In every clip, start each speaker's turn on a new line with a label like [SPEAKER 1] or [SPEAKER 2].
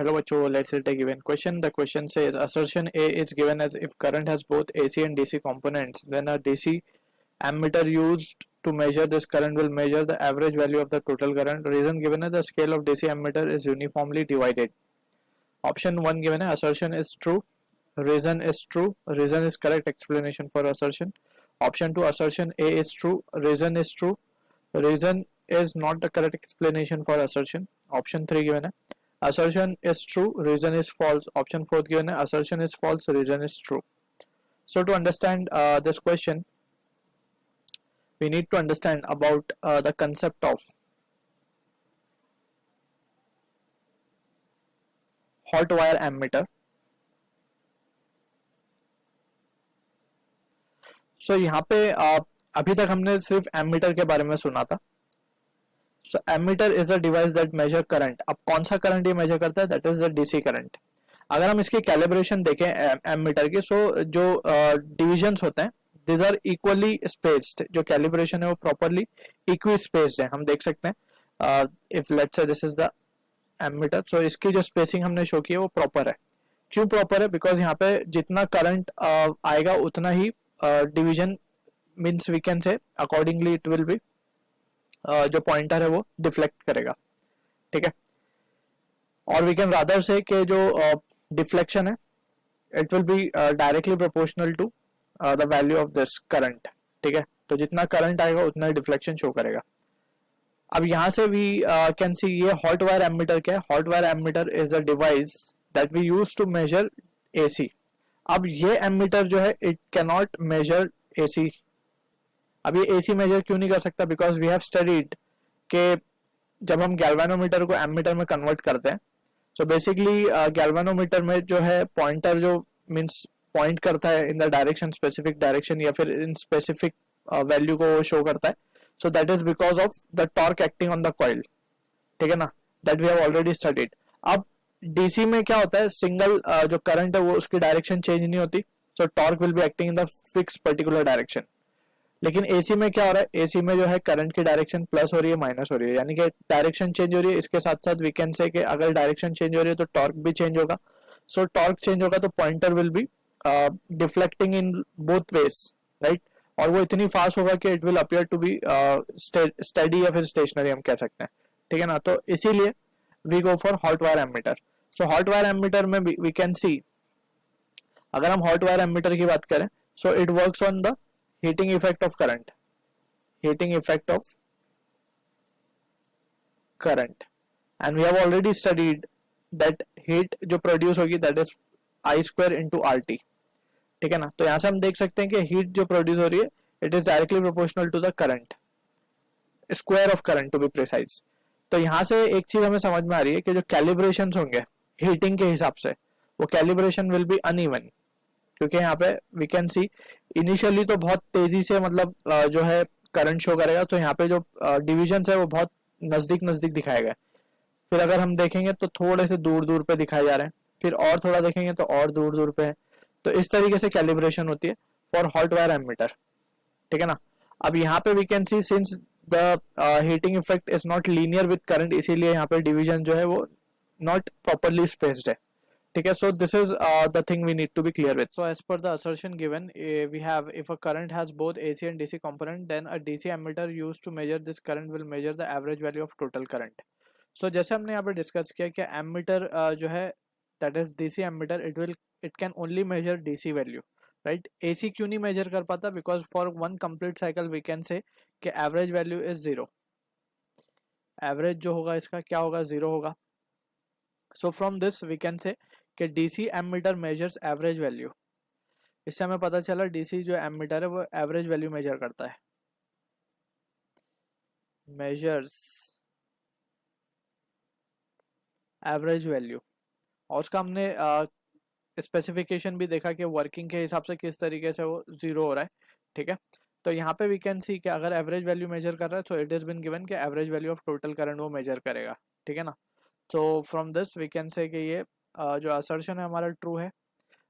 [SPEAKER 1] Hello बच्चों, let's take a given question. The question says assertion A is given as if current has both AC and DC components, then a DC ammeter used to measure this current will measure the average value of the total current. Reason given is the scale of DC ammeter is uniformly divided. Option 1 given है assertion is true, reason is true, reason is correct explanation for assertion. Option 2 assertion A is true, reason is true, reason is not the correct explanation for assertion. Option 3 given है assertion is true, reason is false. Option 4 given है assertion is false, reason is true. So to understand this question, we need to understand about the concept of hot wire ammeter. So यहाँ पे अभी तक हमने सिर्फ ammeter के बारे में सुना था. So ammeter is a device that measure current. अब कौन सा करंट ये मेजर करता है? That is the DC current. अगर हम इसकी कैलिब्रेशन देखें एमीटर की, सो जो डिविजन्स होते हैं दिस आर इक्वली स्पेस्ड. जो कैलिब्रेशन है वो प्रॉपरली इक्वी स्पेस्ड है. हम देख सकते हैं if let's say this is the ammeter, so इसकी जो स्पेसिंग हमने शो की है वो प्रॉपर है. क्यों प्रॉपर है? बिकॉज यहाँ पे जितना करंट आएगा उतना ही division means we can say accordingly it will be जो पॉइंटर है वो डिफ्लेक्ट करेगा. ठीक है. और वी कैन रादर से कि जो डिफ्लेक्शन है it will be directly proportional to the value of this current. ठीक है. तो जितना करंट आएगा उतना ही डिफ्लेक्शन शो करेगा. अब यहाँ से वी कैन सी ये हॉट वायर एमीटर क्या है? Hot wire ammeter is a device that we use to measure AC. अब ये एमीटर जो है it can not measure AC. अब ये एसी मेजर क्यों नहीं कर सकता? बिकॉज वी हैव स्टडीड कि जब हम गैल्वेनोमीटर को एमीटर में कन्वर्ट करते हैं, सो बेसिकली गैल्वेनोमीटर में जो है पॉइंटर जो मींस पॉइंट करता है in the direction, specific direction या फिर इन स्पेसिफिक वैल्यू को शो करता है. So that is because of the torque acting on the coil. ठीक है ना, that we have already studied. अब डीसी में क्या होता है? सिंगल जो करंट है वो उसकी डायरेक्शन चेंज नहीं होती, सो torque will be acting in the fix particular direction. लेकिन एसी में क्या हो रहा है? एसी में जो है करंट की डायरेक्शन प्लस हो रही है, माइनस हो रही है, यानी कि डायरेक्शन चेंज हो रही है. इसके साथ साथ वी कैन से कि अगर डायरेक्शन चेंज हो रही है तो टॉर्क भी चेंज होगा. सो टॉर्क चेंज होगा तो pointer will be deflecting in both ways, right. और वो इतनी फास्ट होगा कि it will appear to be steady या फिर स्टेशनरी हम कह सकते हैं. ठीक है ना. तो इसीलिए we go for hot wire ammeter. So hot wire ammeter में वी कैन सी, अगर हम हॉट वायर एमीटर की बात करें, so it works on the heating effect of current. Heating effect of current, and we have already studied that heat जो produce होगी that is I square into RT. ठीक है ना. तो यहाँ से हम देख सकते हैं कि heat जो produce हो रही है it is directly proportional to the current, square of current to be precise. तो यहाँ से एक चीज हमें समझ में आ रही है कि जो कैलिब्रेशंस होंगे हीटिंग के हिसाब से वो कैलिब्रेशन विल बी अनइवन. क्योंकि यहाँ पे वी कैन सी इनिशियली तो बहुत तेजी से मतलब जो है करंट शो करेगा, तो यहाँ पे जो डिविजन है वो बहुत नजदीक नजदीक दिखाएगा. फिर अगर हम देखेंगे तो थोड़े से दूर दूर पे दिखाए जा रहे हैं, फिर और थोड़ा देखेंगे तो और दूर दूर पे है. तो इस तरीके से कैलिब्रेशन होती है फॉर हॉट वायर एमीटर. ठीक है ना. अब यहाँ पे we can see since the heating effect is not linear with current, इसीलिए यहाँ पे डिवीजन जो है वो नॉट प्रॉपरली स्पेस्ड है. ठीक है. So this is the thing we need to be clear with. So as per the assertion given we have if a current has both AC and DC component then a DC ammeter used to measure this current will measure the average value of total current. So जैसे हमने यहाँ पे discuss किया कि ammeter जो है that is DC ammeter it can only measure DC value, right. AC क्यों नहीं मेजर कर पाता? Because for one complete cycle we can say कि average value is zero. Average जो होगा इसका क्या होगा? जीरो होगा. So from this we can say कि DC ammeter measures average value. इससे हमें पता चला डीसी जो एमीटर है वो एवरेज वैल्यू मेजर करता है, मेजर्स एवरेज वैल्यू. और उसका हमने स्पेसिफिकेशन भी देखा कि वर्किंग के हिसाब से किस तरीके से वो जीरो हो रहा है. ठीक है. तो यहाँ पे वी कैन सी कि अगर एवरेज वैल्यू मेजर कर रहा है तो इट इज बिन गिवन कि average value of total current वो मेजर करेगा. ठीक है ना. तो from this we can say कि ये जो असर्शन है हमारा ट्रू है.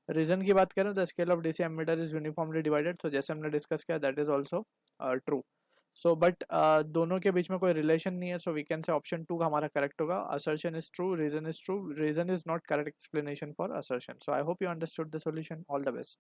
[SPEAKER 1] रीजन की बात करें तो scale of DC ammeter is uniformly divided, तो जैसे हमने डिस्कस किया that is also true. So but दोनों के बीच में कोई रिलेशन नहीं है, so we can say option 2 हमारा करेक्ट होगा. Assertion is true, reason is true, reason is not correct explanation for assertion. So I hope you understood the solution. All the best.